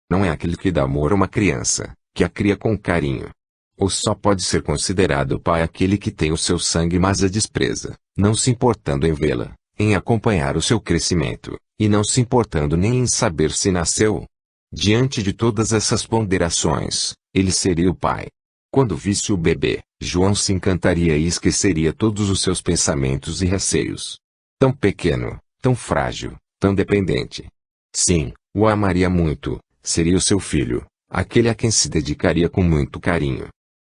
Não é aquele que dá amor a uma criança, que a cria com carinho. Ou só pode ser considerado pai aquele que tem o seu sangue mas a despreza, não se importando em vê-la, em acompanhar o seu crescimento, e não se importando nem em saber se nasceu. Diante de todas essas ponderações, ele seria o pai. Quando visse o bebê, João se encantaria e esqueceria todos os seus pensamentos e receios. Tão pequeno, tão frágil, tão dependente. Sim, o amaria muito, seria o seu filho, aquele a quem se dedicaria com muito carinho.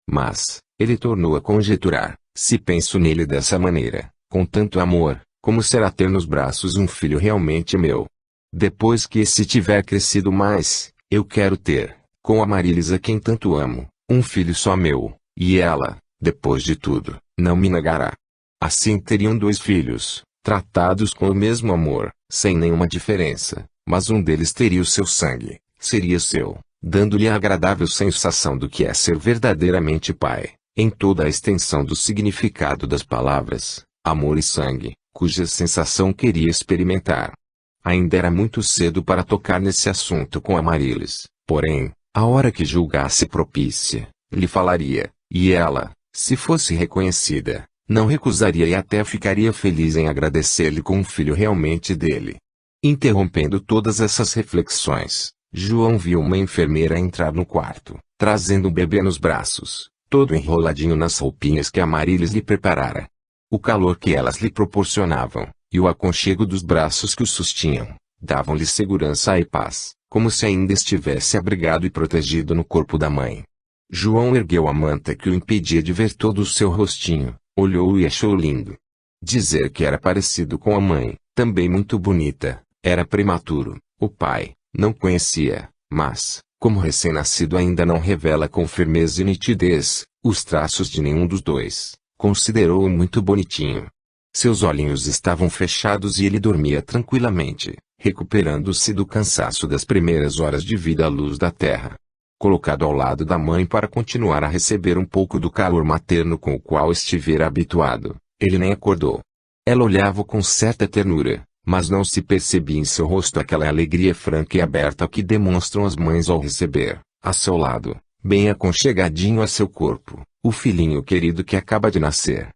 Mas, ele tornou a conjecturar, se penso nele dessa maneira, com tanto amor, como será ter nos braços um filho realmente meu? Depois que esse tiver crescido mais, eu quero ter, com a Marilis a quem tanto amo, um filho só meu, e ela, depois de tudo, não me negará. Assim teriam 2 filhos, tratados com o mesmo amor, sem nenhuma diferença, mas um deles teria o seu sangue, seria seu, dando-lhe a agradável sensação do que é ser verdadeiramente pai, em toda a extensão do significado das palavras, amor e sangue, cuja sensação queria experimentar. Ainda era muito cedo para tocar nesse assunto com a Marilis, porém, a hora que julgasse propícia, lhe falaria, e ela, se fosse reconhecida, não recusaria e até ficaria feliz em agradecer-lhe com um filho realmente dele. Interrompendo todas essas reflexões, João viu uma enfermeira entrar no quarto, trazendo um bebê nos braços, todo enroladinho nas roupinhas que a Marilis lhe preparara. O calor que elas lhe proporcionavam, e o aconchego dos braços que o sustinham, davam-lhe segurança e paz, como se ainda estivesse abrigado e protegido no corpo da mãe. João ergueu a manta que o impedia de ver todo o seu rostinho, olhou e achou lindo. Dizer que era parecido com a mãe, também muito bonita, era prematuro. O pai não conhecia, mas, como recém-nascido ainda não revela com firmeza e nitidez os traços de nenhum dos dois, considerou-o muito bonitinho. Seus olhinhos estavam fechados e ele dormia tranquilamente, recuperando-se do cansaço das primeiras horas de vida à luz da terra. Colocado ao lado da mãe para continuar a receber um pouco do calor materno com o qual estivera habituado, ele nem acordou. Ela olhava-o com certa ternura, mas não se percebia em seu rosto aquela alegria franca e aberta que demonstram as mães ao receber, a seu lado, bem aconchegadinho a seu corpo, o filhinho querido que acaba de nascer.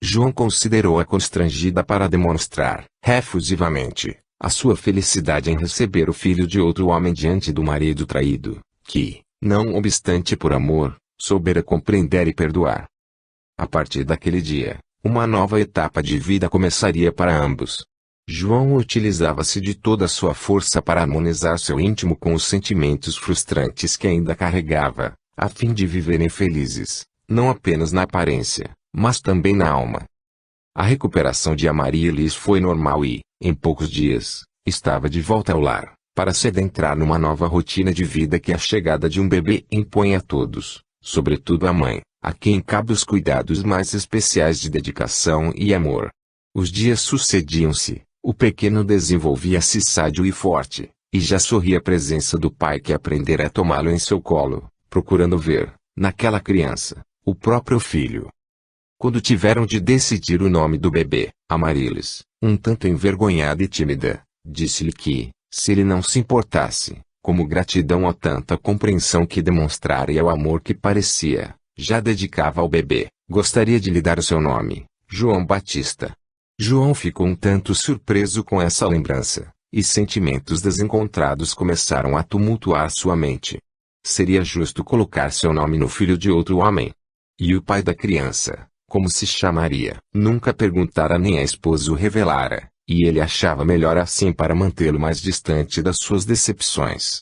João considerou-a constrangida para demonstrar, efusivamente, a sua felicidade em receber o filho de outro homem diante do marido traído, que, não obstante por amor, soubera compreender e perdoar. A partir daquele dia, uma nova etapa de vida começaria para ambos. João utilizava-se de toda a sua força para harmonizar seu íntimo com os sentimentos frustrantes que ainda carregava, a fim de viverem felizes, não apenas na aparência, mas também na alma. A recuperação de Amarilis foi normal e, em poucos dias, estava de volta ao lar, para se adentrar numa nova rotina de vida que a chegada de um bebê impõe a todos, sobretudo à mãe, a quem cabe os cuidados mais especiais de dedicação e amor. Os dias sucediam-se. O pequeno desenvolvia-se sádio e forte, e já sorria a presença do pai que aprendera a tomá-lo em seu colo, procurando ver, naquela criança, o próprio filho. Quando tiveram de decidir o nome do bebê, Amarilis, um tanto envergonhada e tímida, disse-lhe que, se ele não se importasse, como gratidão a tanta compreensão que demonstrara e ao amor que parecia, já dedicava ao bebê, gostaria de lhe dar o seu nome, João Batista. João ficou um tanto surpreso com essa lembrança, e sentimentos desencontrados começaram a tumultuar sua mente. Seria justo colocar seu nome no filho de outro homem? E o pai da criança, como se chamaria? Nunca perguntara nem a esposa o revelara, e ele achava melhor assim para mantê-lo mais distante das suas decepções.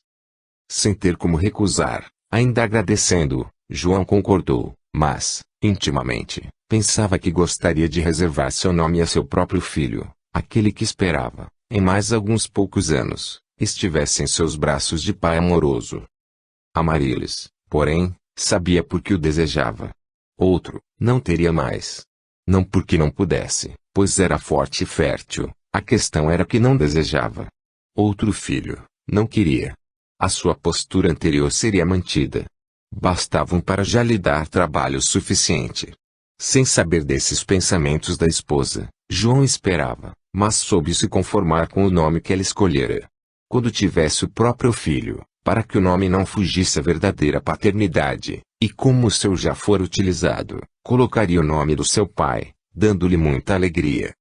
Sem ter como recusar, ainda agradecendo, João concordou, mas, intimamente, pensava que gostaria de reservar seu nome a seu próprio filho, aquele que esperava, em mais alguns poucos anos, estivesse em seus braços de pai amoroso. Amarilis, porém, sabia por que o desejava. Outro, não teria mais. Não porque não pudesse, pois era forte e fértil, a questão era que não desejava. Outro filho, não queria. A sua postura anterior seria mantida. Bastavam para já lhe dar trabalho suficiente. Sem saber desses pensamentos da esposa, João esperava, mas soube se conformar com o nome que ela escolhera. Quando tivesse o próprio filho, para que o nome não fugisse à verdadeira paternidade, e como o seu já for utilizado, colocaria o nome do seu pai, dando-lhe muita alegria.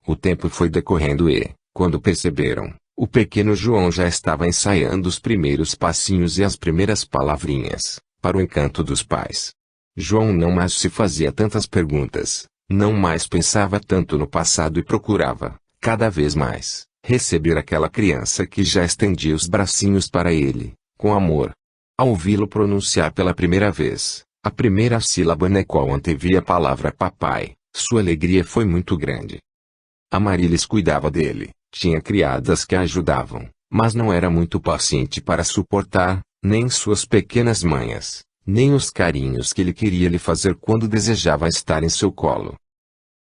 O tempo foi decorrendo e, quando perceberam, o pequeno João já estava ensaiando os primeiros passinhos e as primeiras palavrinhas, para o encanto dos pais. João não mais se fazia tantas perguntas, não mais pensava tanto no passado e procurava, cada vez mais, receber aquela criança que já estendia os bracinhos para ele, com amor. Ao ouvi-lo pronunciar pela primeira vez, a primeira sílaba na qual antevia a palavra papai, sua alegria foi muito grande. Amarilis cuidava dele, tinha criadas que a ajudavam, mas não era muito paciente para suportar, nem suas pequenas manhas, nem os carinhos que ele queria lhe fazer quando desejava estar em seu colo.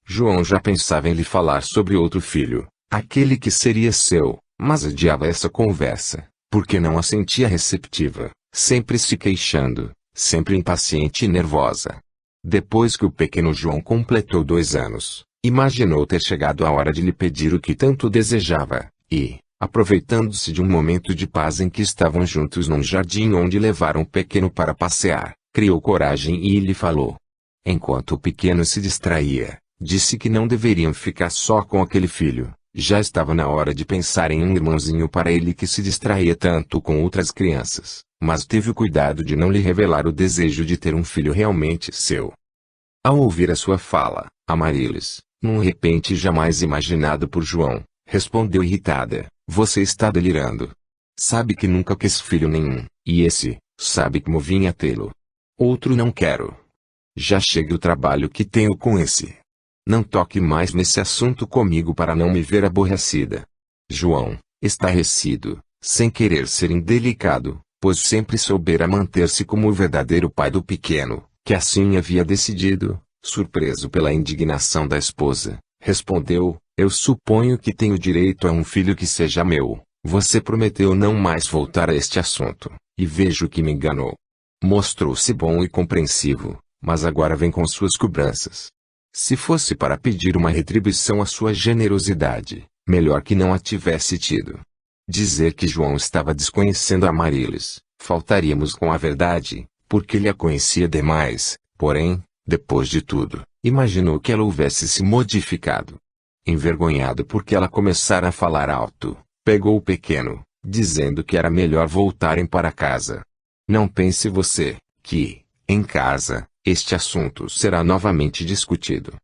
João já pensava em lhe falar sobre outro filho, aquele que seria seu, mas adiava essa conversa, porque não a sentia receptiva, sempre se queixando, sempre impaciente e nervosa. Depois que o pequeno João completou 2 anos, imaginou ter chegado a hora de lhe pedir o que tanto desejava, e, aproveitando-se de um momento de paz em que estavam juntos num jardim onde levaram o pequeno para passear, criou coragem e lhe falou. Enquanto o pequeno se distraía, disse que não deveriam ficar só com aquele filho, já estava na hora de pensar em um irmãozinho para ele que se distraía tanto com outras crianças, mas teve o cuidado de não lhe revelar o desejo de ter um filho realmente seu. Ao ouvir a sua fala, Amarilis, num repente jamais imaginado por João, respondeu irritada, você está delirando. Sabe que nunca quis filho nenhum, e esse, sabe como vim a tê-lo. Outro não quero. Já chega o trabalho que tenho com esse. Não toque mais nesse assunto comigo para não me ver aborrecida. João, estarrecido, sem querer ser indelicado, pois sempre soubera manter-se como o verdadeiro pai do pequeno, que assim havia decidido, surpreso pela indignação da esposa, respondeu, eu suponho que tenho direito a um filho que seja meu. Você prometeu não mais voltar a este assunto, e vejo que me enganou. Mostrou-se bom e compreensivo, mas agora vem com suas cobranças. Se fosse para pedir uma retribuição à sua generosidade, melhor que não a tivesse tido. Dizer que João estava desconhecendo Amarilis, faltaríamos com a verdade, porque ele a conhecia demais, porém, depois de tudo, imaginou que ela houvesse se modificado. Envergonhado porque ela começara a falar alto, pegou o pequeno, dizendo que era melhor voltarem para casa. Não pense você, que, em casa, este assunto será novamente discutido.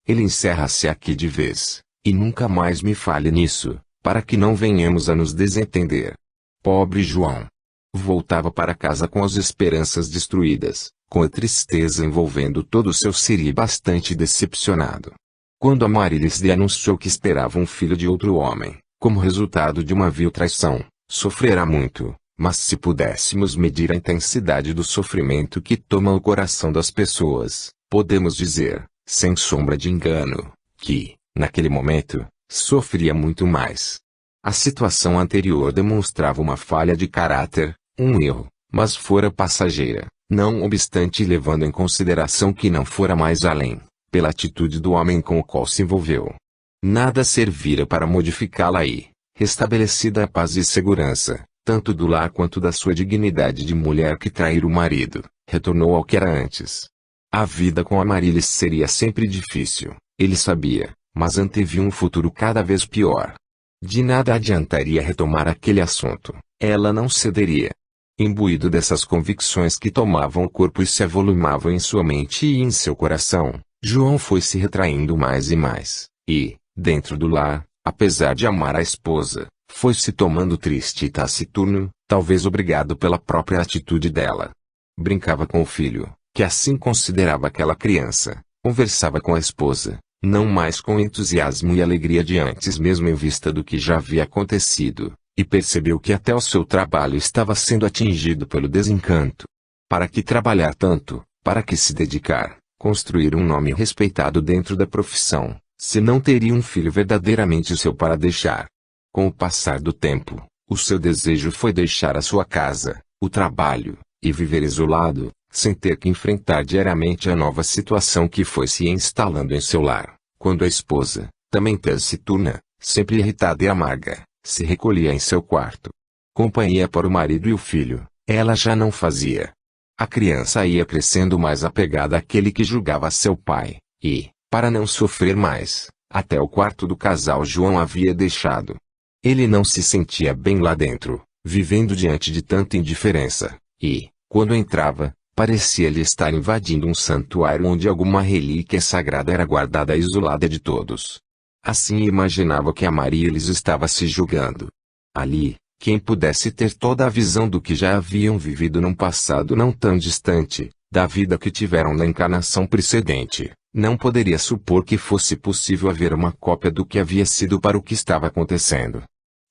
Ele encerra-se aqui de vez, e nunca mais me fale nisso, para que não venhamos a nos desentender. Pobre João. Voltava para casa com as esperanças destruídas, com a tristeza envolvendo todo o seu ser e bastante decepcionado. Quando Amarilis lhe anunciou que esperava um filho de outro homem, como resultado de uma vil traição, sofrerá muito, mas se pudéssemos medir a intensidade do sofrimento que toma o coração das pessoas, podemos dizer, sem sombra de engano, que, naquele momento, sofria muito mais. A situação anterior demonstrava uma falha de caráter, um erro, mas fora passageira, não obstante levando em consideração que não fora mais além, pela atitude do homem com o qual se envolveu. Nada servira para modificá-la e, restabelecida a paz e segurança, tanto do lar quanto da sua dignidade de mulher que traíra o marido, retornou ao que era antes. A vida com Amarilis seria sempre difícil, ele sabia, mas antevia um futuro cada vez pior. De nada adiantaria retomar aquele assunto, ela não cederia. Imbuído dessas convicções que tomavam o corpo e se avolumavam em sua mente e em seu coração, João foi se retraindo mais e mais, e, dentro do lar, apesar de amar a esposa, foi se tomando triste e taciturno, talvez obrigado pela própria atitude dela. Brincava com o filho, que assim considerava aquela criança, conversava com a esposa, não mais com entusiasmo e alegria de antes mesmo em vista do que já havia acontecido, e percebeu que até o seu trabalho estava sendo atingido pelo desencanto. Para que trabalhar tanto, para que se dedicar, construir um nome respeitado dentro da profissão, se não teria um filho verdadeiramente seu para deixar? Com o passar do tempo, o seu desejo foi deixar a sua casa, o trabalho, e viver isolado, sem ter que enfrentar diariamente a nova situação que foi se instalando em seu lar, quando a esposa, também taciturna, sempre irritada e amarga, se recolhia em seu quarto. Companhia para o marido e o filho, ela já não fazia. A criança ia crescendo mais apegada àquele que julgava seu pai, e, para não sofrer mais, até o quarto do casal João havia deixado. Ele não se sentia bem lá dentro, vivendo diante de tanta indiferença, e, quando entrava, parecia-lhe estar invadindo um santuário onde alguma relíquia sagrada era guardada e isolada de todos. Assim imaginava que a Marilis estava se julgando. Ali, quem pudesse ter toda a visão do que já haviam vivido num passado não tão distante, da vida que tiveram na encarnação precedente, não poderia supor que fosse possível haver uma cópia do que havia sido para o que estava acontecendo.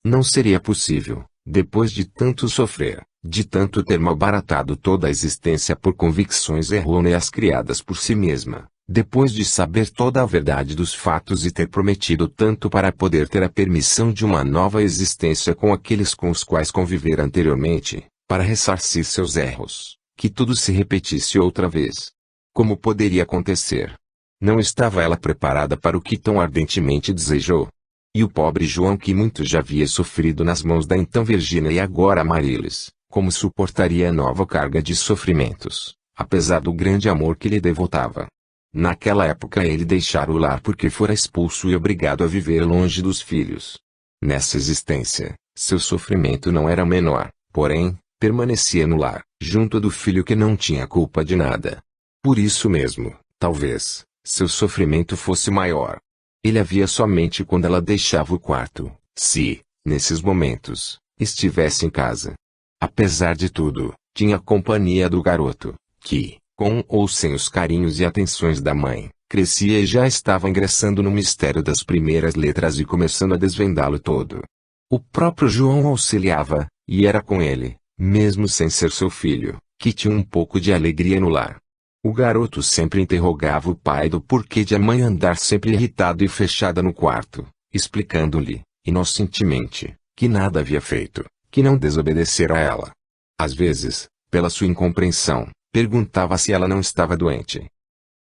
Não seria possível, depois de tanto sofrer, de tanto ter malbaratado toda a existência por convicções errôneas criadas por si mesma, depois de saber toda a verdade dos fatos e ter prometido tanto para poder ter a permissão de uma nova existência com aqueles com os quais conviver anteriormente, para ressarcir seus erros, que tudo se repetisse outra vez. Como poderia acontecer? Não estava ela preparada para o que tão ardentemente desejou? E o pobre João, que muito já havia sofrido nas mãos da então Virgínia e agora Marilis, como suportaria a nova carga de sofrimentos, apesar do grande amor que lhe devotava? Naquela época ele deixara o lar porque fora expulso e obrigado a viver longe dos filhos. Nessa existência, seu sofrimento não era menor, porém, permanecia no lar, junto do filho que não tinha culpa de nada. Por isso mesmo, talvez, seu sofrimento fosse maior. Ele havia somente quando ela deixava o quarto, se, nesses momentos, estivesse em casa. Apesar de tudo, tinha a companhia do garoto, que, com ou sem os carinhos e atenções da mãe, crescia e já estava ingressando no mistério das primeiras letras e começando a desvendá-lo todo. O próprio João auxiliava, e era com ele, mesmo sem ser seu filho, que tinha um pouco de alegria no lar. O garoto sempre interrogava o pai do porquê de a mãe andar sempre irritada e fechada no quarto, explicando-lhe, inocentemente, que nada havia feito, que não desobedecera a ela. Às vezes, pela sua incompreensão, perguntava se ela não estava doente.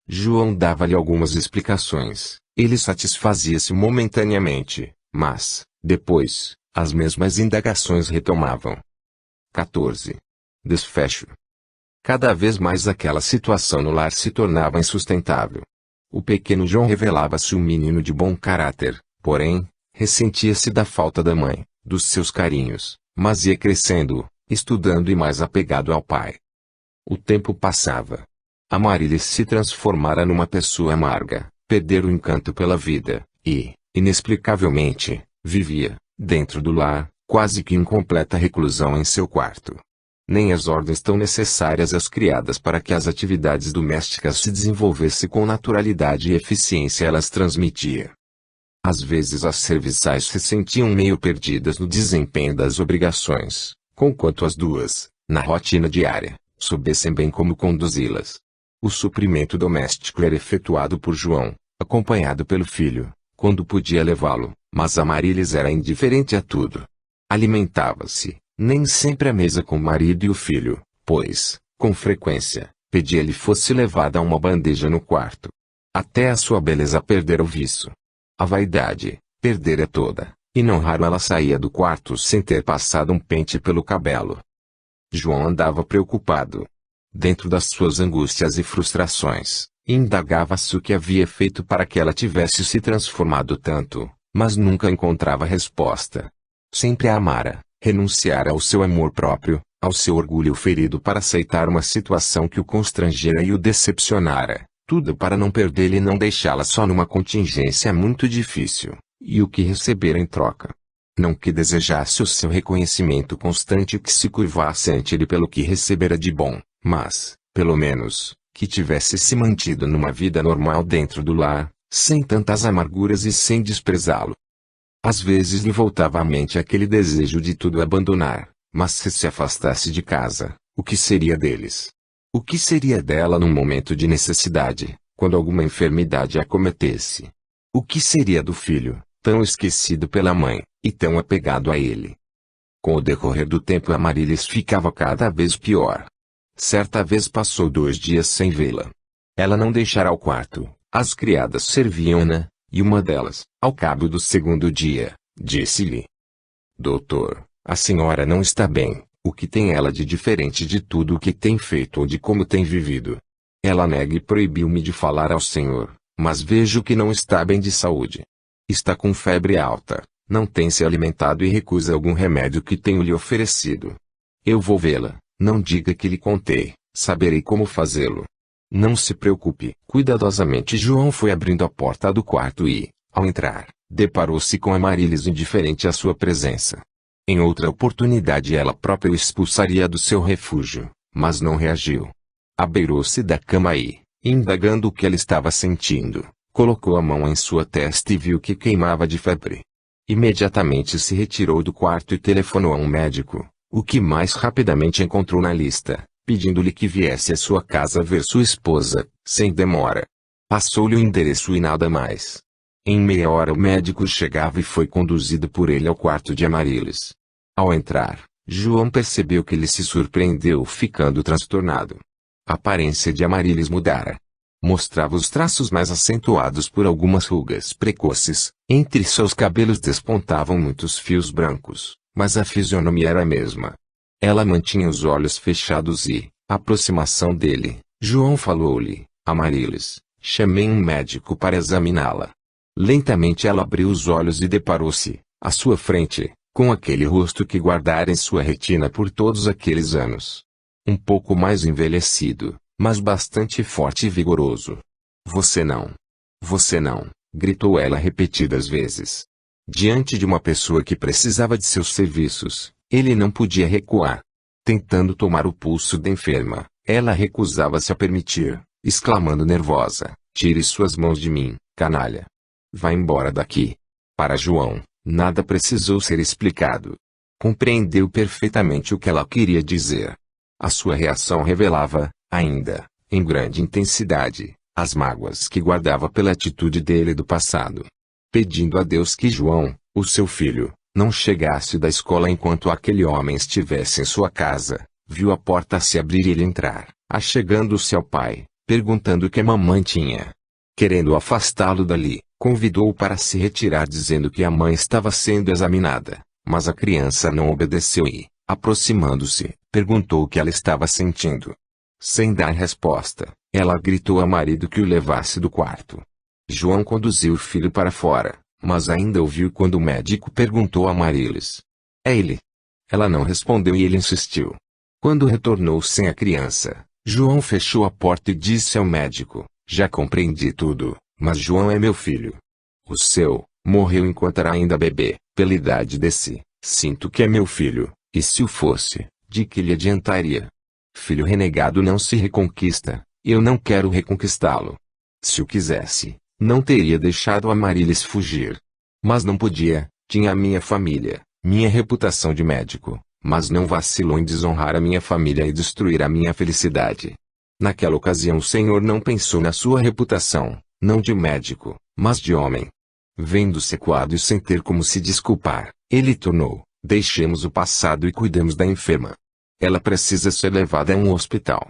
João dava-lhe algumas explicações, ele satisfazia-se momentaneamente, mas, depois, as mesmas indagações retomavam. 14. Desfecho. Cada vez mais aquela situação no lar se tornava insustentável. O pequeno João revelava-se um menino de bom caráter, porém, ressentia-se da falta da mãe, dos seus carinhos, mas ia crescendo, estudando e mais apegado ao pai. O tempo passava. A Marilis se transformara numa pessoa amarga, perdera o encanto pela vida, e, inexplicavelmente, vivia, dentro do lar, quase que em completa reclusão em seu quarto. Nem as ordens tão necessárias às criadas para que as atividades domésticas se desenvolvessem com naturalidade e eficiência elas transmitia. Às vezes as serviçais se sentiam meio perdidas no desempenho das obrigações, conquanto as duas, na rotina diária, soubessem bem como conduzi-las. O suprimento doméstico era efetuado por João, acompanhado pelo filho, quando podia levá-lo, mas a Marilis era indiferente a tudo. Alimentava-se, nem sempre à mesa com o marido e o filho, pois, com frequência, pedia-lhe fosse levada uma bandeja no quarto. Até a sua beleza perdera o viço. A vaidade, perdera toda, e não raro ela saía do quarto sem ter passado um pente pelo cabelo. João andava preocupado. Dentro das suas angústias e frustrações, indagava-se o que havia feito para que ela tivesse se transformado tanto, mas nunca encontrava resposta. Sempre a amara, renunciara ao seu amor próprio, ao seu orgulho ferido para aceitar uma situação que o constrangera e o decepcionara, tudo para não perdê-la e não deixá-la só numa contingência muito difícil, e o que recebera em troca. Não que desejasse o seu reconhecimento constante que se curvasse ante ele pelo que recebera de bom, mas, pelo menos, que tivesse se mantido numa vida normal dentro do lar, sem tantas amarguras e sem desprezá-lo. Às vezes lhe voltava à mente aquele desejo de tudo abandonar, mas se afastasse de casa, o que seria deles? O que seria dela num momento de necessidade, quando alguma enfermidade a acometesse? O que seria do filho, tão esquecido pela mãe, e tão apegado a ele? Com o decorrer do tempo a Marilis ficava cada vez pior. Certa vez passou 2 dias sem vê-la. Ela não deixara o quarto, as criadas serviam-na, e uma delas, ao cabo do 2º dia, disse-lhe: Doutor, a senhora não está bem. O que tem ela de diferente de tudo o que tem feito ou de como tem vivido? Ela nega e proibiu-me de falar ao senhor, mas vejo que não está bem de saúde. Está com febre alta, não tem se alimentado e recusa algum remédio que tenho lhe oferecido. Eu vou vê-la, não diga que lhe contei, saberei como fazê-lo. Não se preocupe. Cuidadosamente João foi abrindo a porta do quarto e, ao entrar, deparou-se com Amarílis indiferente à sua presença. Em outra oportunidade ela própria o expulsaria do seu refúgio, mas não reagiu. Abeirou-se da cama e, indagando o que ela estava sentindo, colocou a mão em sua testa e viu que queimava de febre. Imediatamente se retirou do quarto e telefonou a um médico, o que mais rapidamente encontrou na lista, pedindo-lhe que viesse à sua casa ver sua esposa, sem demora. Passou-lhe o endereço e nada mais. Em meia hora o médico chegava e foi conduzido por ele ao quarto de Amarílis. Ao entrar, João percebeu que ele se surpreendeu ficando transtornado. A aparência de Amarílis mudara. Mostrava os traços mais acentuados por algumas rugas precoces, entre seus cabelos despontavam muitos fios brancos, mas a fisionomia era a mesma. Ela mantinha os olhos fechados e, à aproximação dele, João falou-lhe: Amarílis, chamei um médico para examiná-la. Lentamente ela abriu os olhos e deparou-se, à sua frente, com aquele rosto que guardara em sua retina por todos aqueles anos. Um pouco mais envelhecido, mas bastante forte e vigoroso. Você não. Você não, gritou ela repetidas vezes. Diante de uma pessoa que precisava de seus serviços, ele não podia recuar. Tentando tomar o pulso da enferma, ela recusava-se a permitir, exclamando nervosa: tire suas mãos de mim, canalha. Vá embora daqui. Para João, nada precisou ser explicado. Compreendeu perfeitamente o que ela queria dizer. A sua reação revelava, ainda, em grande intensidade, as mágoas que guardava pela atitude dele do passado. Pedindo a Deus que João, o seu filho, não chegasse da escola enquanto aquele homem estivesse em sua casa, viu a porta se abrir e ele entrar, achegando-se ao pai, perguntando o que a mamãe tinha. Querendo afastá-lo dali, convidou-o para se retirar dizendo que a mãe estava sendo examinada, mas a criança não obedeceu e, aproximando-se, perguntou o que ela estava sentindo. Sem dar resposta, ela gritou ao marido que o levasse do quarto. João conduziu o filho para fora, mas ainda ouviu quando o médico perguntou a Amarílis: é ele? Ela não respondeu e ele insistiu. Quando retornou sem a criança, João fechou a porta e disse ao médico: já compreendi tudo, mas João é meu filho. O seu, morreu enquanto era ainda bebê, pela idade desse, sinto que é meu filho, e se o fosse, de que lhe adiantaria? Filho renegado não se reconquista, eu não quero reconquistá-lo. Se o quisesse, não teria deixado Amarílis fugir. Mas não podia, tinha a minha família, minha reputação de médico, mas não vacilou em desonrar a minha família e destruir a minha felicidade. Naquela ocasião o Senhor não pensou na sua reputação, não de médico, mas de homem. Vendo-se acuado e sem ter como se desculpar, ele tornou: deixemos o passado e cuidemos da enferma. Ela precisa ser levada a um hospital.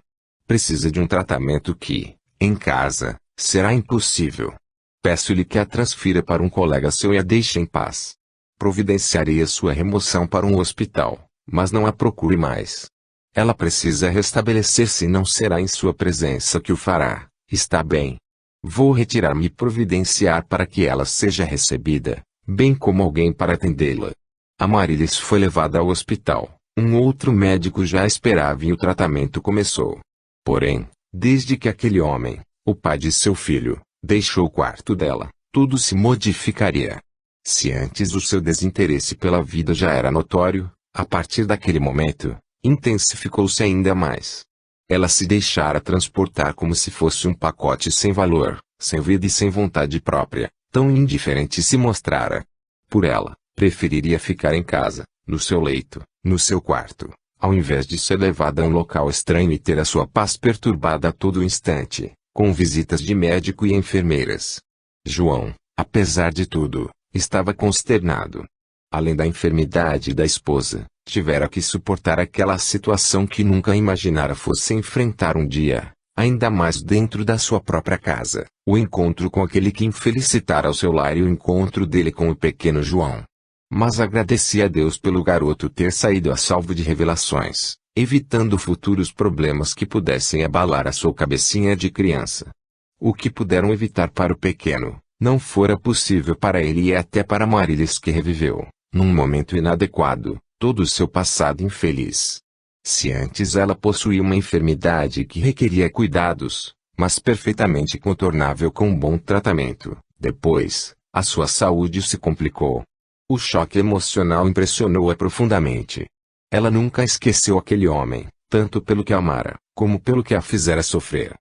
Precisa de um tratamento que, em casa, será impossível. Peço-lhe que a transfira para um colega seu e a deixe em paz. Providenciarei a sua remoção para um hospital, mas não a procure mais. Ela precisa restabelecer-se e não será em sua presença que o fará. Está bem. Vou retirar-me e providenciar para que ela seja recebida, bem como alguém para atendê-la. Amarílis foi levada ao hospital. Um outro médico já esperava e o tratamento começou. Porém, desde que aquele homem, o pai de seu filho, deixou o quarto dela, tudo se modificaria. Se antes o seu desinteresse pela vida já era notório, a partir daquele momento, intensificou-se ainda mais. Ela se deixara transportar como se fosse um pacote sem valor, sem vida e sem vontade própria, tão indiferente se mostrara. Por ela, preferiria ficar em casa, no seu leito, no seu quarto, ao invés de ser levada a um local estranho e ter a sua paz perturbada a todo instante, com visitas de médico e enfermeiras. João, apesar de tudo, estava consternado. Além da enfermidade da esposa, tivera que suportar aquela situação que nunca imaginara fosse enfrentar um dia, ainda mais dentro da sua própria casa, o encontro com aquele que infelicitara o seu lar e o encontro dele com o pequeno João. Mas agradecia a Deus pelo garoto ter saído a salvo de revelações, evitando futuros problemas que pudessem abalar a sua cabecinha de criança. O que puderam evitar para o pequeno, não fora possível para ele e até para Marilis, que reviveu, num momento inadequado, todo o seu passado infeliz. Se antes ela possuía uma enfermidade que requeria cuidados, mas perfeitamente contornável com um bom tratamento, depois, a sua saúde se complicou. O choque emocional impressionou-a profundamente. Ela nunca esqueceu aquele homem, tanto pelo que amara, como pelo que a fizera sofrer.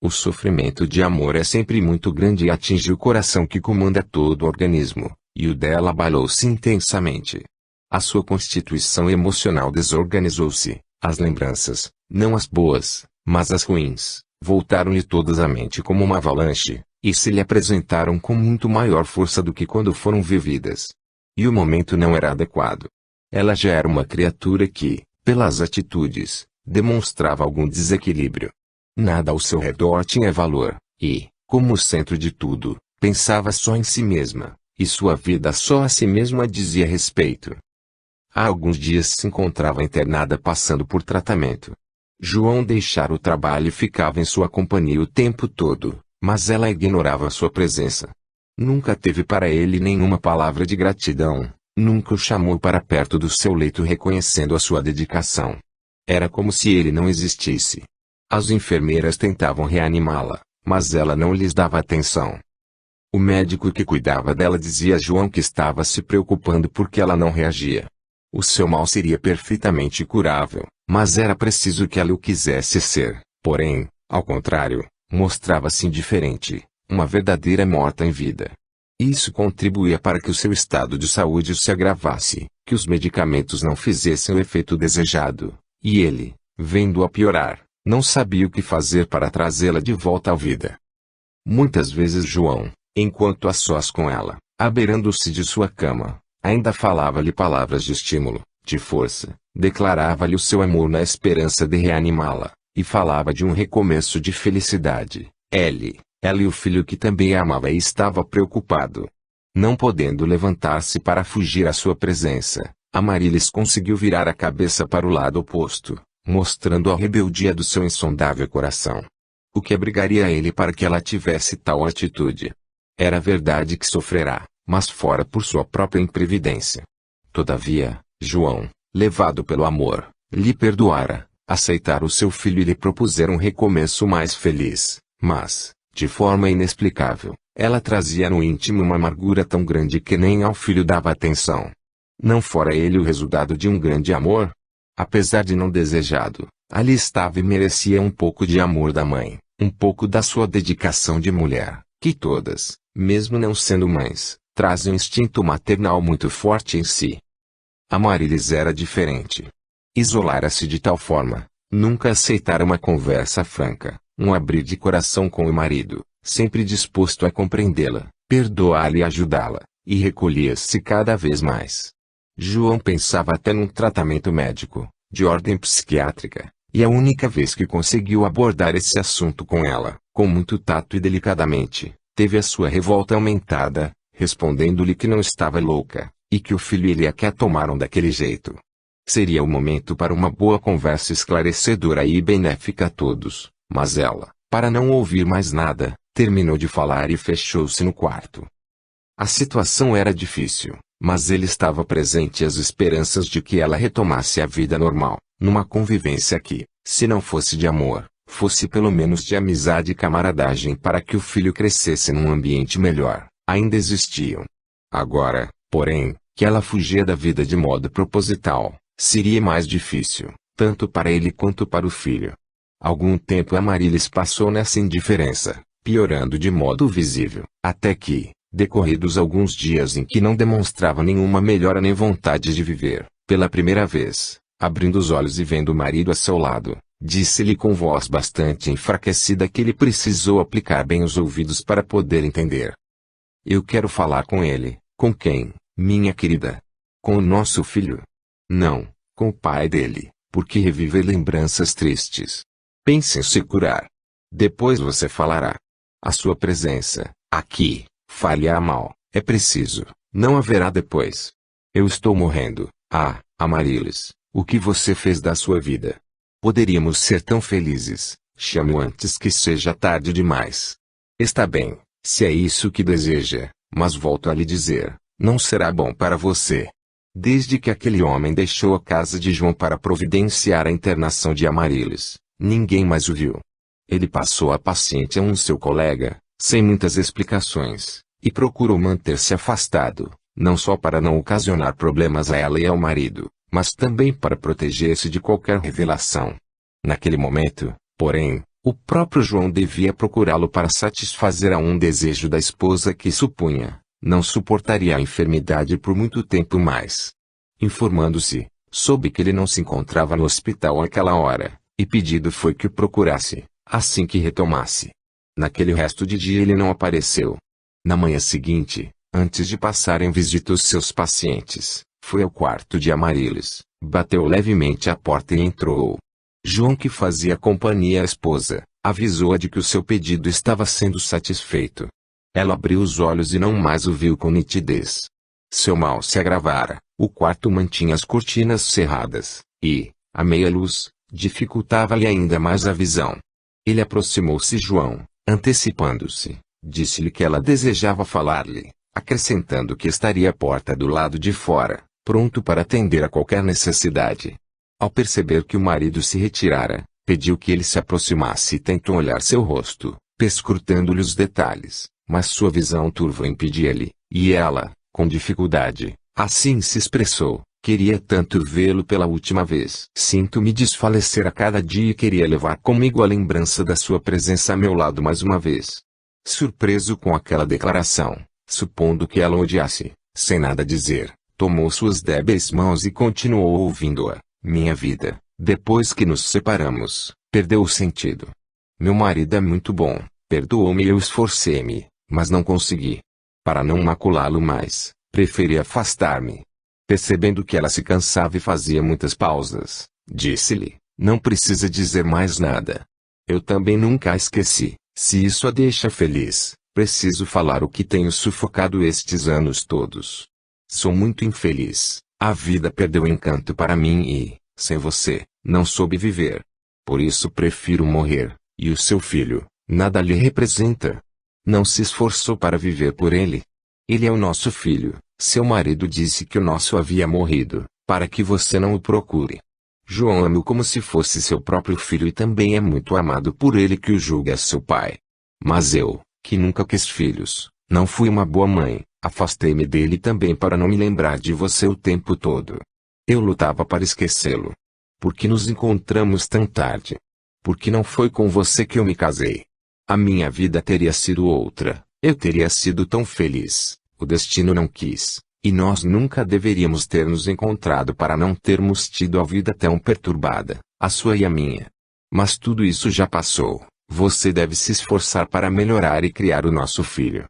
O sofrimento de amor é sempre muito grande e atinge o coração que comanda todo o organismo, e o dela abalou-se intensamente. A sua constituição emocional desorganizou-se, as lembranças, não as boas, mas as ruins, voltaram-lhe todas à mente como uma avalanche, e se lhe apresentaram com muito maior força do que quando foram vividas. E o momento não era adequado. Ela já era uma criatura que, pelas atitudes, demonstrava algum desequilíbrio. Nada ao seu redor tinha valor, e, como o centro de tudo, pensava só em si mesma, e sua vida só a si mesma dizia respeito. Há alguns dias se encontrava internada passando por tratamento. João deixara o trabalho e ficava em sua companhia o tempo todo, mas ela ignorava sua presença. Nunca teve para ele nenhuma palavra de gratidão, nunca o chamou para perto do seu leito reconhecendo a sua dedicação. Era como se ele não existisse. As enfermeiras tentavam reanimá-la, mas ela não lhes dava atenção. O médico que cuidava dela dizia a João que estava se preocupando porque ela não reagia. O seu mal seria perfeitamente curável, mas era preciso que ela o quisesse ser. Porém, ao contrário, mostrava-se indiferente, uma verdadeira morta em vida. Isso contribuía para que o seu estado de saúde se agravasse, que os medicamentos não fizessem o efeito desejado, e ele, vendo-a piorar, não sabia o que fazer para trazê-la de volta à vida. Muitas vezes João, enquanto a sós com ela, abeirando-se de sua cama, ainda falava-lhe palavras de estímulo, de força, declarava-lhe o seu amor na esperança de reanimá-la, e falava de um recomeço de felicidade. Ela e o filho que também a amava e estava preocupado. Não podendo levantar-se para fugir à sua presença, Amarilis conseguiu virar a cabeça para o lado oposto, mostrando a rebeldia do seu insondável coração. O que abrigaria ele para que ela tivesse tal atitude? Era verdade que sofrerá, mas fora por sua própria imprevidência. Todavia, João, levado pelo amor, lhe perdoara, aceitara o seu filho e lhe propusera um recomeço mais feliz, mas, de forma inexplicável, ela trazia no íntimo uma amargura tão grande que nem ao filho dava atenção. Não fora ele o resultado de um grande amor? Apesar de não desejado, ali estava e merecia um pouco de amor da mãe, um pouco da sua dedicação de mulher, que todas, mesmo não sendo mães, trazem um instinto maternal muito forte em si. Amarilis era diferente. Isolara-se de tal forma, nunca aceitara uma conversa franca, um abrir de coração com o marido, sempre disposto a compreendê-la, perdoá-la e ajudá-la, e recolhia-se cada vez mais. João pensava até num tratamento médico, de ordem psiquiátrica, e a única vez que conseguiu abordar esse assunto com ela, com muito tato e delicadamente, teve a sua revolta aumentada, respondendo-lhe que não estava louca, e que o filho e ele a que a tomaram daquele jeito. Seria o momento para uma boa conversa esclarecedora e benéfica a todos, mas ela, para não ouvir mais nada, terminou de falar e fechou-se no quarto. A situação era difícil, mas ele estava presente e as esperanças de que ela retomasse a vida normal, numa convivência que, se não fosse de amor, fosse pelo menos de amizade e camaradagem para que o filho crescesse num ambiente melhor, ainda existiam. Agora, porém, que ela fugia da vida de modo proposital, seria mais difícil, tanto para ele quanto para o filho. Algum tempo Amarilis passou nessa indiferença, piorando de modo visível, até que, decorridos alguns dias em que não demonstrava nenhuma melhora nem vontade de viver, pela primeira vez, abrindo os olhos e vendo o marido a seu lado, disse-lhe com voz bastante enfraquecida que ele precisou aplicar bem os ouvidos para poder entender. Eu quero falar com ele. Com quem, minha querida? Com o nosso filho? Não, com o pai dele, porque revive lembranças tristes. Pense em se curar. Depois você falará. A sua presença, aqui, falha mal, é preciso, não haverá depois. Eu estou morrendo. Ah, Amarilis, o que você fez da sua vida? Poderíamos ser tão felizes. Chame-o antes que seja tarde demais. Está bem, se é isso que deseja, mas volto a lhe dizer, não será bom para você. Desde que aquele homem deixou a casa de João para providenciar a internação de Amarilis, ninguém mais o viu. Ele passou a paciente a seu colega, sem muitas explicações, e procurou manter-se afastado, não só para não ocasionar problemas a ela e ao marido, mas também para proteger-se de qualquer revelação. Naquele momento, porém, o próprio João devia procurá-lo para satisfazer a um desejo da esposa que supunha, não suportaria a enfermidade por muito tempo mais. Informando-se, soube que ele não se encontrava no hospital àquela hora, e pedido foi que o procurasse, assim que retomasse. Naquele resto de dia ele não apareceu. Na manhã seguinte, antes de passar em visita aos seus pacientes, foi ao quarto de Amarilis, bateu levemente à porta e entrou. João, que fazia companhia à esposa, avisou-a de que o seu pedido estava sendo satisfeito. Ela abriu os olhos e não mais o viu com nitidez. Seu mal se agravara, o quarto mantinha as cortinas cerradas, e, à meia luz, dificultava-lhe ainda mais a visão. Ele aproximou-se de João, antecipando-se, disse-lhe que ela desejava falar-lhe, acrescentando que estaria à porta do lado de fora, pronto para atender a qualquer necessidade. Ao perceber que o marido se retirara, pediu que ele se aproximasse e tentou olhar seu rosto, perscrutando-lhe os detalhes, mas sua visão turva impedia-lhe, e ela, com dificuldade, assim se expressou: queria tanto vê-lo pela última vez. Sinto-me desfalecer a cada dia e queria levar comigo a lembrança da sua presença a meu lado mais uma vez. Surpreso com aquela declaração, supondo que ela o odiasse, sem nada dizer, tomou suas débeis mãos e continuou ouvindo-a. Minha vida, depois que nos separamos, perdeu o sentido. Meu marido é muito bom, perdoou-me e eu esforcei-me, mas não consegui. Para não maculá-lo mais, preferi afastar-me. Percebendo que ela se cansava e fazia muitas pausas, disse-lhe: não precisa dizer mais nada. Eu também nunca a esqueci. Se isso a deixa feliz, preciso falar o que tenho sufocado estes anos todos. Sou muito infeliz. A vida perdeu encanto para mim e, sem você, não soube viver. Por isso prefiro morrer, e o seu filho, nada lhe representa. Não se esforçou para viver por ele. Ele é o nosso filho, seu marido disse que o nosso havia morrido, para que você não o procure. João ama-o como se fosse seu próprio filho e também é muito amado por ele que o julga seu pai. Mas eu, que nunca quis filhos, não fui uma boa mãe. Afastei-me dele também para não me lembrar de você o tempo todo. Eu lutava para esquecê-lo. Por que nos encontramos tão tarde? Porque não foi com você que eu me casei. A minha vida teria sido outra, eu teria sido tão feliz. O destino não quis, e nós nunca deveríamos ter nos encontrado para não termos tido a vida tão perturbada, a sua e a minha. Mas tudo isso já passou, você deve se esforçar para melhorar e criar o nosso filho.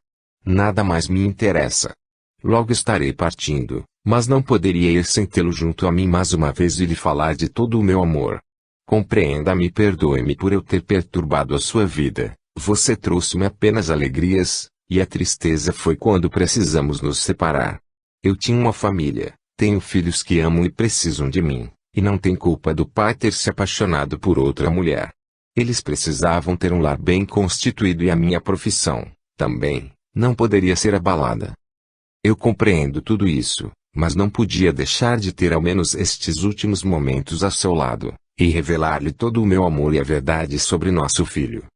Nada mais me interessa. Logo estarei partindo, mas não poderia ir sem tê-lo junto a mim mais uma vez e lhe falar de todo o meu amor. Compreenda-me e perdoe-me por eu ter perturbado a sua vida. Você trouxe-me apenas alegrias, e a tristeza foi quando precisamos nos separar. Eu tinha uma família, tenho filhos que amam e precisam de mim, e não tem culpa do pai ter se apaixonado por outra mulher. Eles precisavam ter um lar bem constituído e a minha profissão, também, não poderia ser abalada. Eu compreendo tudo isso, mas não podia deixar de ter ao menos estes últimos momentos a seu lado, e revelar-lhe todo o meu amor e a verdade sobre nosso filho.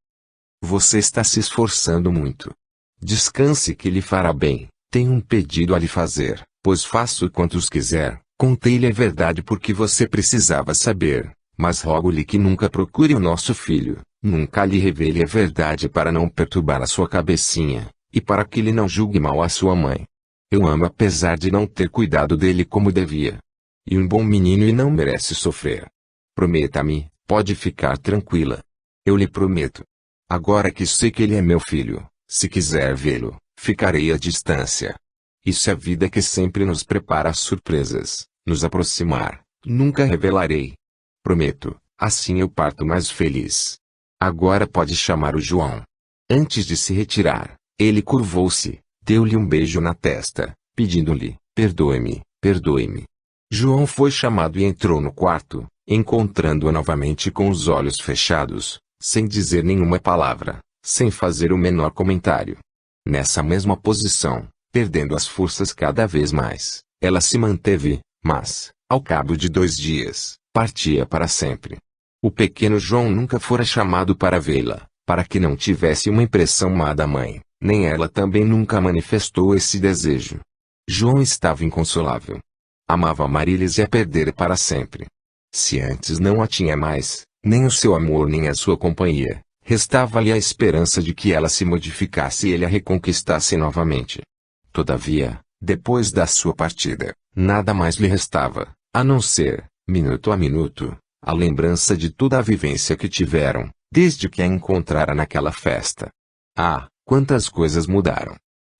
Você está se esforçando muito. Descanse que lhe fará bem. Tenho um pedido a lhe fazer, pois faço quantos quiser. Contei-lhe a verdade porque você precisava saber, mas rogo-lhe que nunca procure o nosso filho, nunca lhe revele a verdade para não perturbar a sua cabecinha. E para que ele não julgue mal a sua mãe. Eu amo apesar de não ter cuidado dele como devia. E um bom menino e não merece sofrer. Prometa-me, pode ficar tranquila. Eu lhe prometo. Agora que sei que ele é meu filho, se quiser vê-lo, ficarei à distância. Isso é vida que sempre nos prepara surpresas, nos aproximar, nunca revelarei. Prometo, assim eu parto mais feliz. Agora pode chamar o João. Antes de se retirar, ele curvou-se, deu-lhe um beijo na testa, pedindo-lhe: perdoe-me, Perdoe-me. João foi chamado e entrou no quarto, encontrando-a novamente com os olhos fechados, sem dizer nenhuma palavra, sem fazer o menor comentário. Nessa mesma posição, perdendo as forças cada vez mais, ela se manteve, mas, ao cabo de 2 dias, partia para sempre. O pequeno João nunca fora chamado para vê-la, para que não tivesse uma impressão má da mãe, nem ela também nunca manifestou esse desejo. João estava inconsolável. Amava Marilis e a perdera para sempre. Se antes não a tinha mais, nem o seu amor nem a sua companhia, restava-lhe a esperança de que ela se modificasse e ele a reconquistasse novamente. Todavia, depois da sua partida, nada mais lhe restava, a não ser, minuto a minuto, a lembrança de toda a vivência que tiveram, desde que a encontrara naquela festa. Ah, quantas coisas mudaram!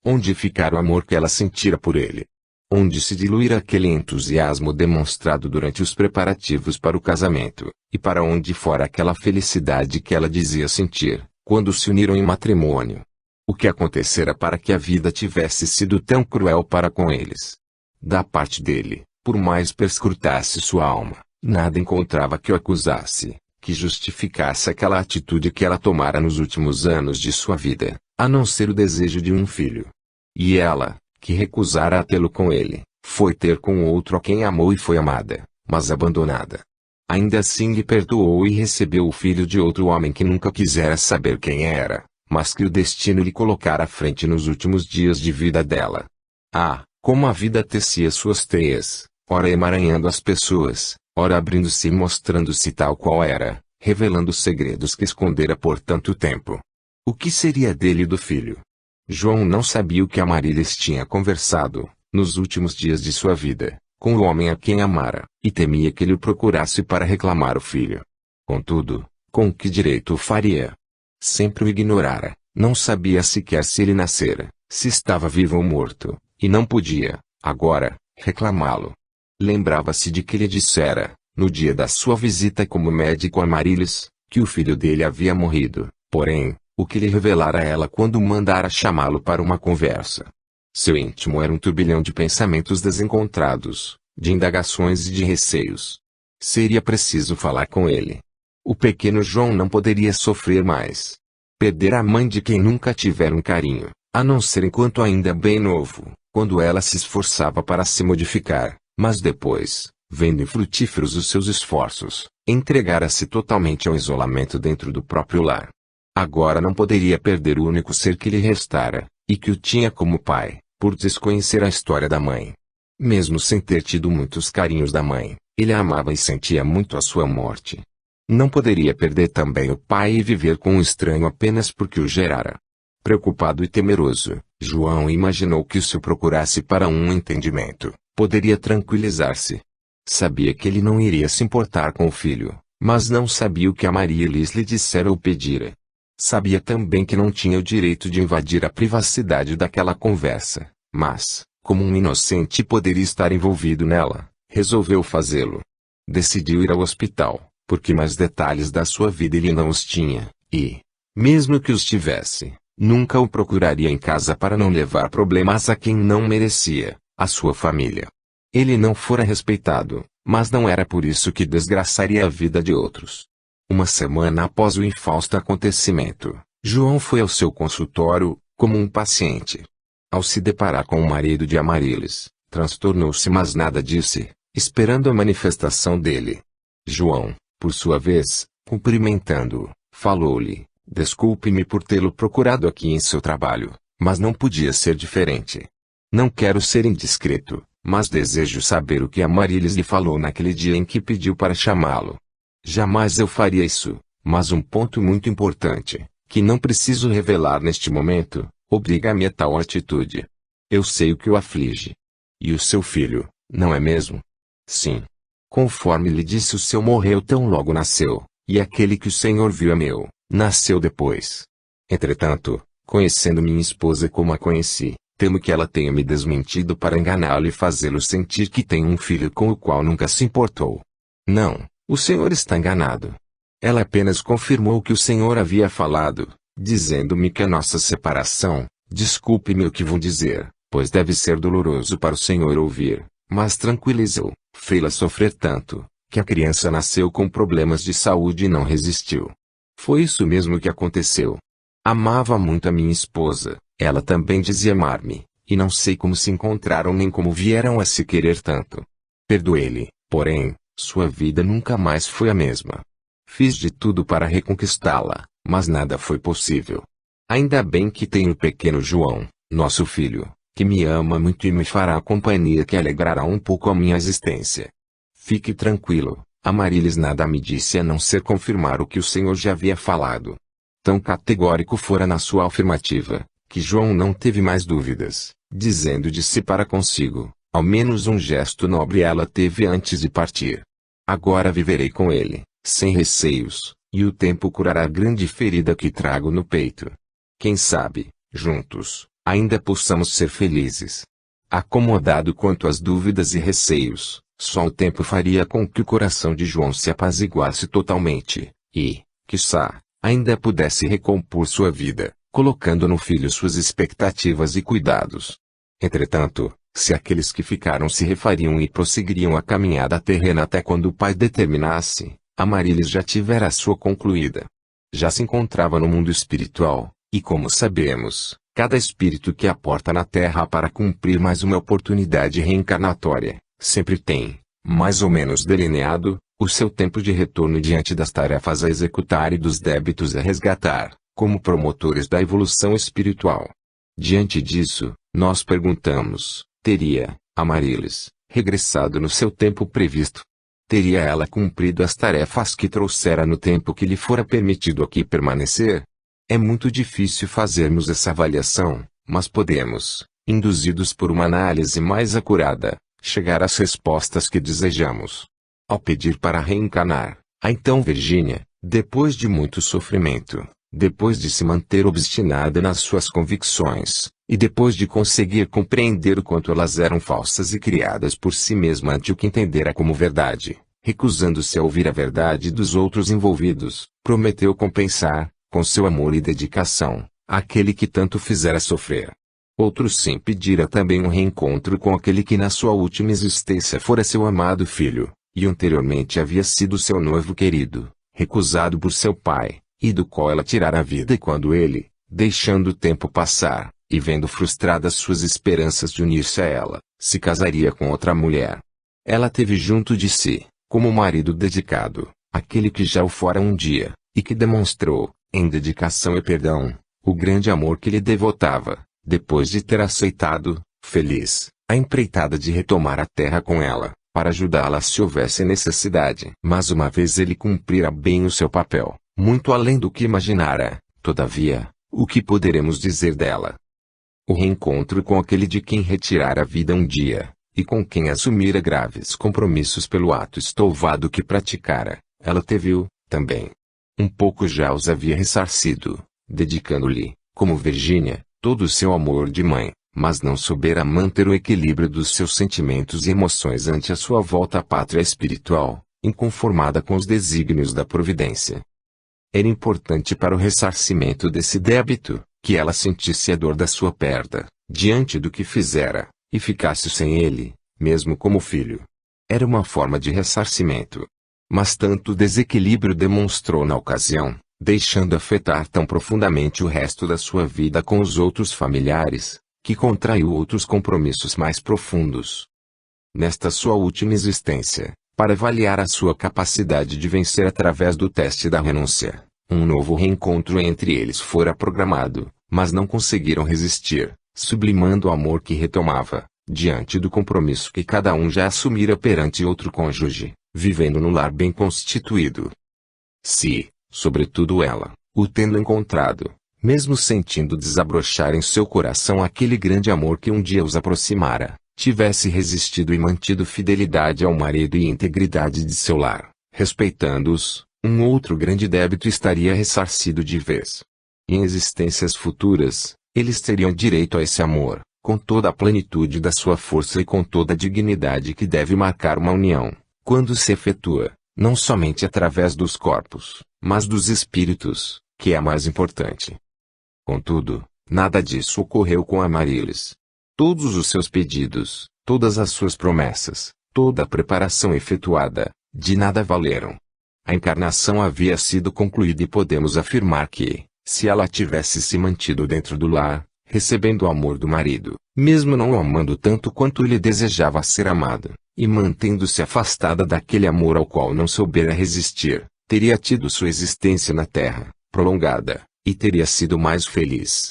Onde ficara o amor que ela sentira por ele? Onde se diluíra aquele entusiasmo demonstrado durante os preparativos para o casamento, e para onde fora aquela felicidade que ela dizia sentir, quando se uniram em matrimônio? O que acontecera para que a vida tivesse sido tão cruel para com eles? Da parte dele, por mais perscrutasse sua alma, nada encontrava que o acusasse, que justificasse aquela atitude que ela tomara nos últimos anos de sua vida, a não ser o desejo de um filho. E ela, que recusara a tê-lo com ele, foi ter com outro a quem amou e foi amada, mas abandonada. Ainda assim lhe perdoou e recebeu o filho de outro homem que nunca quisera saber quem era, mas que o destino lhe colocara à frente nos últimos dias de vida dela. Ah, como a vida tecia suas teias, ora emaranhando as pessoas, ora abrindo-se e mostrando-se tal qual era, revelando segredos que escondera por tanto tempo. O que seria dele e do filho? João não sabia o que Marilis tinha conversado, nos últimos dias de sua vida, com o homem a quem amara, e temia que ele o procurasse para reclamar o filho. Contudo, com que direito o faria? Sempre o ignorara, não sabia sequer se ele nascera, se estava vivo ou morto, e não podia, agora, reclamá-lo. Lembrava-se de que lhe dissera, no dia da sua visita como médico a Marilis, que o filho dele havia morrido, porém, o que lhe revelara a ela quando mandara chamá-lo para uma conversa. Seu íntimo era um turbilhão de pensamentos desencontrados, de indagações e de receios. Seria preciso falar com ele. O pequeno João não poderia sofrer mais. Perdera a mãe de quem nunca tivera um carinho, a não ser enquanto ainda bem novo, quando ela se esforçava para se modificar, mas depois, vendo infrutíferos os seus esforços, entregara-se totalmente ao isolamento dentro do próprio lar. Agora não poderia perder o único ser que lhe restara, e que o tinha como pai, por desconhecer a história da mãe. Mesmo sem ter tido muitos carinhos da mãe, ele a amava e sentia muito a sua morte. Não poderia perder também o pai e viver com um estranho apenas porque o gerara. Preocupado e temeroso, João imaginou que se o procurasse para um entendimento, poderia tranquilizar-se. Sabia que ele não iria se importar com o filho, mas não sabia o que a Marilis lhe dissera ou pedira. Sabia também que não tinha o direito de invadir a privacidade daquela conversa, mas, como um inocente poderia estar envolvido nela, resolveu fazê-lo. Decidiu ir ao hospital, porque mais detalhes da sua vida ele não os tinha, e, mesmo que os tivesse, nunca o procuraria em casa para não levar problemas a quem não merecia, a sua família. Ele não fora respeitado, mas não era por isso que desgraçaria a vida de outros. Uma semana após o infausto acontecimento, João foi ao seu consultório, como um paciente. Ao se deparar com o marido de Marilis, transtornou-se mas nada disse, esperando a manifestação dele. João, por sua vez, cumprimentando-o, falou-lhe: "Desculpe-me por tê-lo procurado aqui em seu trabalho, mas não podia ser diferente. Não quero ser indiscreto, mas desejo saber o que a Marilis lhe falou naquele dia em que pediu para chamá-lo. Jamais eu faria isso, mas um ponto muito importante, que não preciso revelar neste momento, obriga-me a tal atitude. Eu sei o que o aflige. E o seu filho, não é mesmo?" "Sim. Conforme lhe disse, o seu morreu tão logo nasceu, e aquele que o senhor viu é meu, nasceu depois. Entretanto, conhecendo minha esposa como a conheci, temo que ela tenha me desmentido para enganá-lo e fazê-lo sentir que tem um filho com o qual nunca se importou. Não. O senhor está enganado. Ela apenas confirmou o que o senhor havia falado, dizendo-me que a nossa separação, desculpe-me o que vou dizer, pois deve ser doloroso para o senhor ouvir, mas tranquilizou, fê-la sofrer tanto, que a criança nasceu com problemas de saúde e não resistiu. Foi isso mesmo que aconteceu. Amava muito a minha esposa, ela também dizia amar-me, e não sei como se encontraram nem como vieram a se querer tanto. Perdoei-lhe, porém, sua vida nunca mais foi a mesma. Fiz de tudo para reconquistá-la, mas nada foi possível. Ainda bem que tenho o pequeno João, nosso filho, que me ama muito e me fará a companhia que alegrará um pouco a minha existência. Fique tranquilo, Amarilis nada me disse a não ser confirmar o que o Senhor já havia falado. Tão categórico fora na sua afirmativa, que João não teve mais dúvidas, dizendo de si para consigo, ao menos um gesto nobre ela teve antes de partir. Agora viverei com ele, sem receios, e o tempo curará a grande ferida que trago no peito. Quem sabe, juntos, ainda possamos ser felizes. Acomodado quanto às dúvidas e receios, só o tempo faria com que o coração de João se apaziguasse totalmente, e, quiçá, ainda pudesse recompor sua vida, colocando no filho suas expectativas e cuidados. Entretanto, se aqueles que ficaram se refariam e prosseguiriam a caminhada terrena até quando o pai determinasse, Amarilis já tivera a sua concluída. Já se encontrava no mundo espiritual, e como sabemos, cada espírito que aporta na Terra para cumprir mais uma oportunidade reencarnatória, sempre tem, mais ou menos delineado, o seu tempo de retorno diante das tarefas a executar e dos débitos a resgatar, como promotores da evolução espiritual. Diante disso, nós perguntamos, teria, Amarilis, regressado no seu tempo previsto? Teria ela cumprido as tarefas que trouxera no tempo que lhe fora permitido aqui permanecer? É muito difícil fazermos essa avaliação, mas podemos, induzidos por uma análise mais acurada, chegar às respostas que desejamos. Ao pedir para reencarnar, a então Virgínia, depois de muito sofrimento, depois de se manter obstinada nas suas convicções, e depois de conseguir compreender o quanto elas eram falsas e criadas por si mesma ante o que entendera como verdade, recusando-se a ouvir a verdade dos outros envolvidos, prometeu compensar, com seu amor e dedicação, aquele que tanto fizera sofrer. Outro sim pedira também um reencontro com aquele que na sua última existência fora seu amado filho, e anteriormente havia sido seu noivo querido, recusado por seu pai, e do qual ela tirara a vida e quando ele, deixando o tempo passar, e vendo frustradas suas esperanças de unir-se a ela, se casaria com outra mulher. Ela teve junto de si, como marido dedicado, aquele que já o fora um dia, e que demonstrou, em dedicação e perdão, o grande amor que lhe devotava, depois de ter aceitado, feliz, a empreitada de retomar a terra com ela, para ajudá-la se houvesse necessidade. Mas uma vez ele cumprira bem o seu papel, muito além do que imaginara, todavia, o que poderemos dizer dela? O reencontro com aquele de quem retirara a vida um dia, e com quem assumira graves compromissos pelo ato estouvado que praticara, ela teve-o, também. Um pouco já os havia ressarcido, dedicando-lhe, como Virgínia, todo o seu amor de mãe, mas não soubera manter o equilíbrio dos seus sentimentos e emoções ante a sua volta à pátria espiritual, inconformada com os desígnios da providência. Era importante para o ressarcimento desse débito, que ela sentisse a dor da sua perda, diante do que fizera, e ficasse sem ele, mesmo como filho. Era uma forma de ressarcimento. Mas tanto desequilíbrio demonstrou na ocasião, deixando afetar tão profundamente o resto da sua vida com os outros familiares, que contraiu outros compromissos mais profundos. Nesta sua última existência, para avaliar a sua capacidade de vencer através do teste da renúncia, um novo reencontro entre eles fora programado, mas não conseguiram resistir, sublimando o amor que retomava, diante do compromisso que cada um já assumira perante outro cônjuge, vivendo no lar bem constituído. Se, sobretudo ela, o tendo encontrado, mesmo sentindo desabrochar em seu coração aquele grande amor que um dia os aproximara, tivesse resistido e mantido fidelidade ao marido e integridade de seu lar, respeitando-os, um outro grande débito estaria ressarcido de vez. Em existências futuras, eles teriam direito a esse amor, com toda a plenitude da sua força e com toda a dignidade que deve marcar uma união, quando se efetua, não somente através dos corpos, mas dos espíritos, que é a mais importante. Contudo, nada disso ocorreu com Amarilis. Todos os seus pedidos, todas as suas promessas, toda a preparação efetuada, de nada valeram. A encarnação havia sido concluída e podemos afirmar que, se ela tivesse se mantido dentro do lar, recebendo o amor do marido, mesmo não o amando tanto quanto ele desejava ser amado, e mantendo-se afastada daquele amor ao qual não soubera resistir, teria tido sua existência na terra, prolongada, e teria sido mais feliz.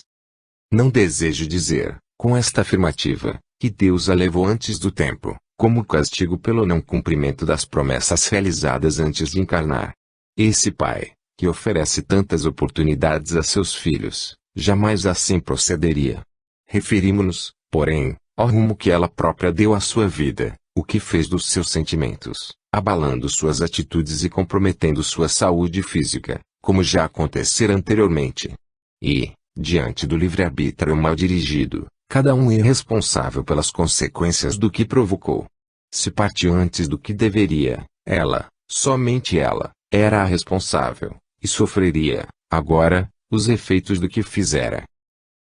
Não desejo dizer, com esta afirmativa, que Deus a levou antes do tempo, como castigo pelo não cumprimento das promessas realizadas antes de encarnar. Esse pai, que oferece tantas oportunidades a seus filhos, jamais assim procederia. Referimos-nos, porém, ao rumo que ela própria deu à sua vida, o que fez dos seus sentimentos, abalando suas atitudes e comprometendo sua saúde física, como já acontecera anteriormente. E, diante do livre-arbítrio mal dirigido, cada um é responsável pelas consequências do que provocou. Se partiu antes do que deveria, ela, somente ela, era a responsável, e sofreria, agora, os efeitos do que fizera.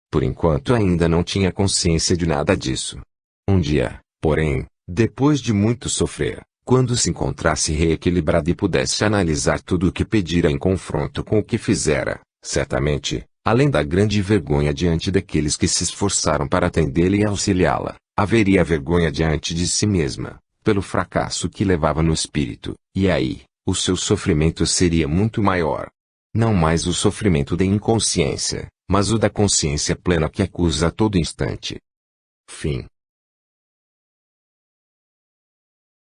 Por enquanto ainda não tinha consciência de nada disso. Um dia, porém, depois de muito sofrer, quando se encontrasse reequilibrada e pudesse analisar tudo o que pedira em confronto com o que fizera, certamente, além da grande vergonha diante daqueles que se esforçaram para atendê-la e auxiliá-la, haveria vergonha diante de si mesma, pelo fracasso que levava no espírito, e aí, o seu sofrimento seria muito maior. Não mais o sofrimento da inconsciência, mas o da consciência plena que acusa a todo instante. Fim.